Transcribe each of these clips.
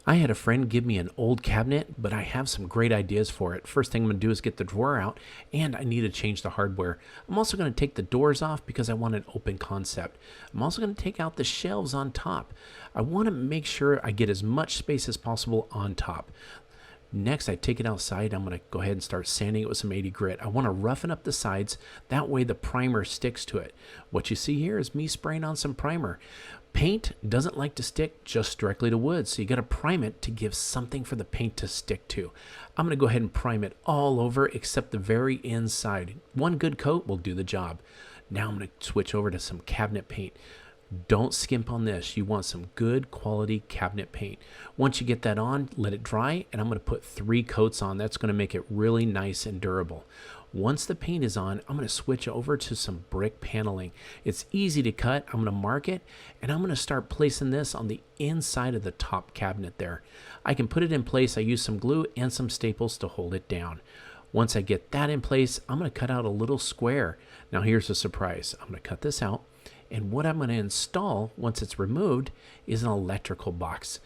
I had a friend give me an old cabinet, but I have some great ideas for it. First thing I'm going to do is get the drawer out, and I need to change the hardware. I'm also going to take the doors off because I want an open concept. I'm also going to take out the shelves on top. I want to make sure I get as much space as possible on top. Next, I take it outside. I'm going to go ahead and start sanding it with some 80 grit. I want to roughen up the sides. That way the primer sticks to it. What you see here is me spraying on some primer. Paint doesn't like to stick just directly to wood, so you got to prime it to give something for the paint to stick to. I'm going to go ahead and prime it all over except the very inside. One good coat will do the job. Now I'm going to switch over to some cabinet paint. Don't skimp on this. You want some good quality cabinet paint. Once you get that on, let it dry, and I'm going to put 3 coats on. That's going to make it really nice and durable. Once the paint is on, I'm going to switch over to some brick paneling. It's easy to cut. I'm going to mark it, and I'm going to start placing this on the inside of the top cabinet there. I can put it in place. I use some glue and some staples to hold it down. Once I get that in place, I'm going to cut out a little square. Now here's a surprise. I'm going to cut this out. And what I'm going to install once it's removed is an electrical box.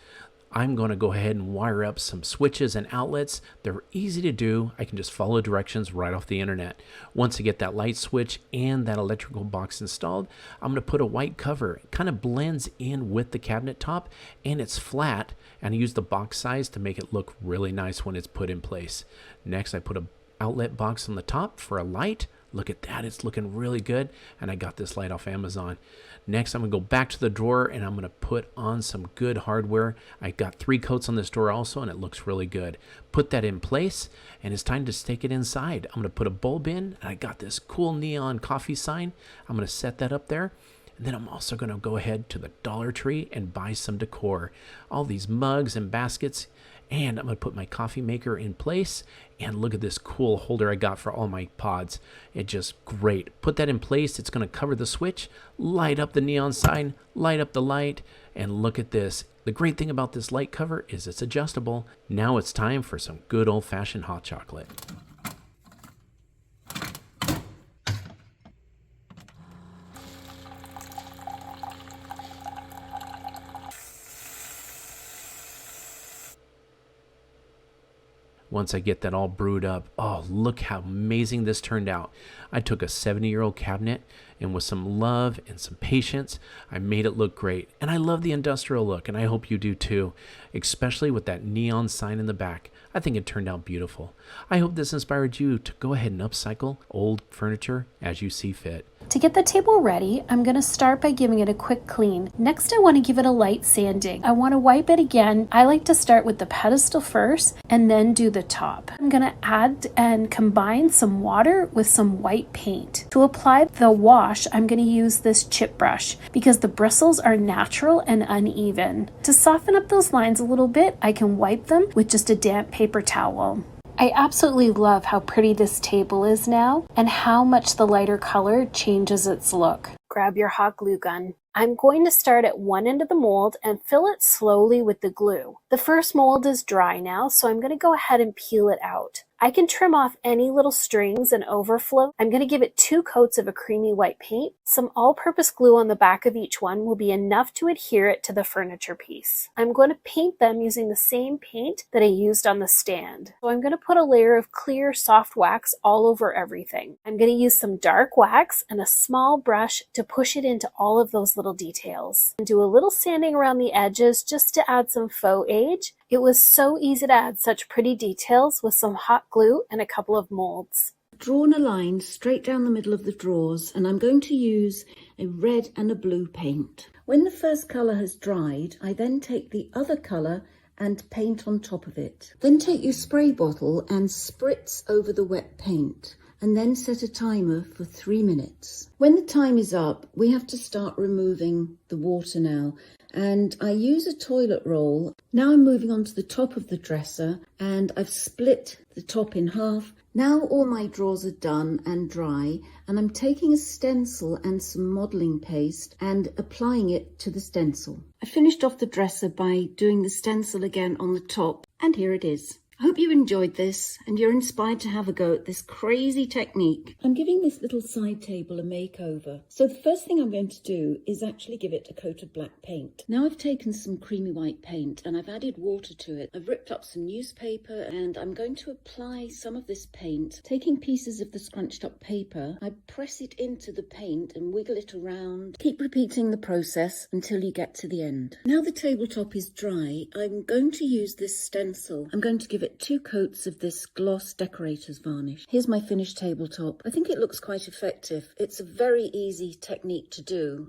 I'm going to go ahead and wire up some switches and outlets. They're easy to do. I can just follow directions right off the internet. Once I get that light switch and that electrical box installed, I'm going to put a white cover. It kind of blends in with the cabinet top, and it's flat, and I use the box size to make it look really nice when it's put in place. Next, I put an outlet box on the top for a light. Look at that, it's looking really good, and I got this light off Amazon. Next, I'm going to go back to the drawer, and I'm going to put on some good hardware. I got 3 coats on this drawer also, and it looks really good. Put that in place, and it's time to stick it inside. I'm going to put a bulb in, and I got this cool neon coffee sign. I'm going to set that up there. And then I'm also going to go ahead to the Dollar Tree and buy some decor. All these mugs and baskets. And I'm going to put my coffee maker in place. And look at this cool holder I got for all my pods. It's just great. Put that in place. It's going to cover the switch, light up the neon sign, light up the light, and look at this. The great thing about this light cover is it's adjustable. Now it's time for some good old-fashioned hot chocolate. Once I get that all brewed up, oh, look how amazing this turned out. I took a 70-year-old cabinet, and with some love and some patience, I made it look great. And I love the industrial look, and I hope you do too, especially with that neon sign in the back. I think it turned out beautiful. I hope this inspired you to go ahead and upcycle old furniture as you see fit. To get the table ready, I'm going to start by giving it a quick clean. Next, I want to give it a light sanding. I want to wipe it again. I like to start with the pedestal first and then do the top. I'm going to add and combine some water with some white paint. To apply the wash, I'm going to use this chip brush because the bristles are natural and uneven. To soften up those lines a little bit, I can wipe them with just a damp paper towel. I absolutely love how pretty this table is now and how much the lighter color changes its look. Grab your hot glue gun. I'm going to start at one end of the mold and fill it slowly with the glue. The first mold is dry now, so I'm going to go ahead and peel it out. I can trim off any little strings and overflow. I'm going to give it 2 coats of a creamy white paint. Some all-purpose glue on the back of each one will be enough to adhere it to the furniture piece. I'm going to paint them using the same paint that I used on the stand. So I'm going to put a layer of clear, soft wax all over everything. I'm going to use some dark wax and a small brush to push it into all of those little details. And do a little sanding around the edges just to add some faux age. It was so easy to add such pretty details with some hot glue and a couple of molds. Drawn a line straight down the middle of the drawers, and I'm going to use a red and a blue paint. When the first colour has dried, I then take the other colour and paint on top of it. Then take your spray bottle and spritz over the wet paint, and then set a timer for 3 minutes. When the time is up, we have to start removing the water now. And I use a toilet roll. Now I'm moving on to the top of the dresser, and I've split the top in half. Now all my drawers are done and dry, and I'm taking a stencil and some modelling paste and applying it to the stencil. I finished off the dresser by doing the stencil again on the top, and here it is. I hope you enjoyed this and you're inspired to have a go at this crazy technique. I'm giving this little side table a makeover. So the first thing I'm going to do is actually give it a coat of black paint. Now I've taken some creamy white paint and I've added water to it. I've ripped up some newspaper and I'm going to apply some of this paint. Taking pieces of the scrunched up paper, I press it into the paint and wiggle it around. Keep repeating the process until you get to the end. Now the tabletop is dry, I'm going to use this stencil. I'm going to give it 2 coats of this gloss decorator's varnish. Here's my finished tabletop. I think it looks quite effective. It's a very easy technique to do.